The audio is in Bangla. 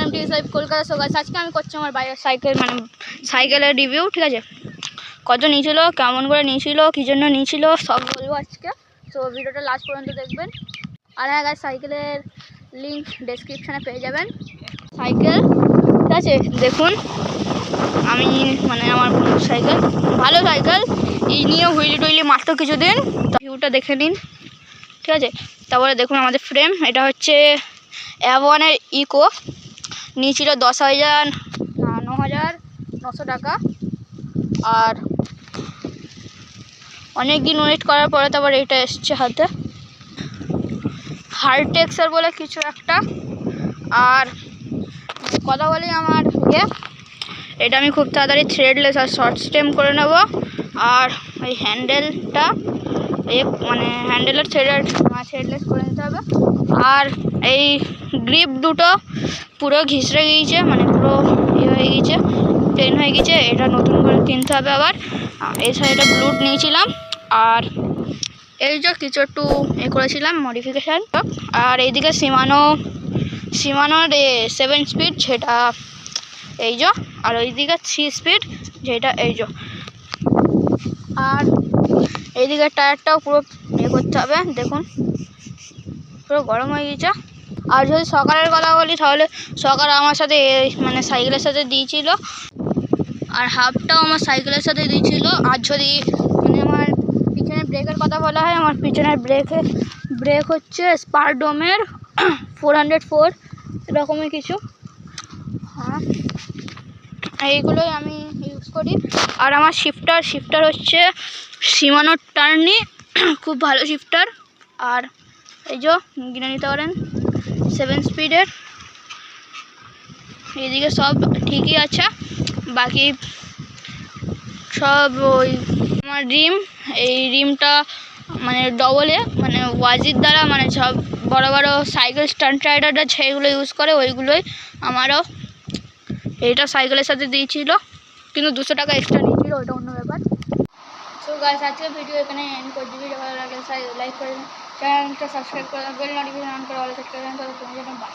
MT5 কলকাতা। সো গাইস আজকে আমি করছি আমার বাইরের সাইকেল মানে সাইকেলের রিভিউ, ঠিক আছে? কত নিয়েছিল, কেমন করে নিয়েছিল, কী জন্য নিয়েছিল সব বলবো আজকে। সো ভিডিওটা লাস্ট পর্যন্ত দেখবেন। আর হ্যাঁ গাইস, সাইকেলের লিঙ্ক ডেসক্রিপশানে পেয়ে যাবেন। সাইকেল, ঠিক আছে? দেখুন আমি মানে আমার বন্ধুর সাইকেল, ভালো সাইকেল। এই নিয়ে হুইলি টুইলি মাত্র কিছুদিন, ভিউটা দেখে নিন, ঠিক আছে? তারপরে দেখুন আমাদের ফ্রেম, এটা হচ্ছে অ্যাভনের ইকো, নিয়েছিল 9,900 টাকা। আর অনেক দিন ওয়েট করার পরে তারপর এটা এসছে হাতে, হার্টেক্সের বলে কিছু একটা। আর কথা বলি আমার এটা আমি খুব তাড়াতাড়ি থ্রেডলেস আর শর্ট স্টেম করে নেব। আর এই হ্যান্ডেলটা মানে হ্যান্ডেলের থ্রেডলেস করে নিতে হবে। আর এই গ্রিপ দুটো পুরো ঘিসড়ে গিয়েছে, মানে পুরো হয়ে গিয়েছে, প্লেন হয়ে গিয়েছে, এটা নতুন করে কিনতে হবে আবার। এই সাইডে ব্লুট নিয়েছিলাম। আর এই যে কিছু একটু করেছিলাম মডিফিকেশান। আর এইদিকে সীমানোর 7 স্পিড, যেটা এই যে। আর ওইদিকে 3 স্পিড, যেটা এই যে। আর এইদিকে টায়ারটাও পুরো করতে হবে, দেখুন পুরো গরম হয়ে গেছে। আর যদি সকালের কথা বলি তাহলে সকালে আমার সাথে মানে সাইকেলের সাথে দিয়েছিল, আর হাফটাও আমার সাইকেলের সাথে দিয়েছিল। আর যদি মানে আমার পিছনের ব্রেকের কথা বলা হয়, আমার পিছনের ব্রেক হচ্ছে স্পারডোমের 404 এরকমই কিছু। হ্যাঁ, এইগুলোই আমি ইউজ করি। আর আমার শিফটার হচ্ছে সীমানোর টার্নি, খুব ভালো শিফটার। আর এই যে কিনে নিতে পারেন 7 স্পিডের। এইদিকে সব ঠিকই আছে, বাকি সব ওই আমার এই রিমটা মানে ডবলে মানে ওয়াজির দ্বারা মানে সব বড় বড় সাইকেল স্টান্ট রাইডাররা সেইগুলো ইউজ করে, ওইগুলোই আমারও। এইটা সাইকেলের সাথে দিয়েছিল, কিন্তু 200 টাকা এক্সট্রা নিয়েছিল, ওইটা অন্য ব্যাপার। সো গাইস আজকে ভিডিও এখানে এন্ড করছি। ভিডিও ভালো লাগলে লাইক করে দিন, চ্যানেলটা সাবস্ক্রাইব করে বেল নোটিফিকেশন অন করে অল সেট করে দেন, তাহলে তোমার জন্য বাই।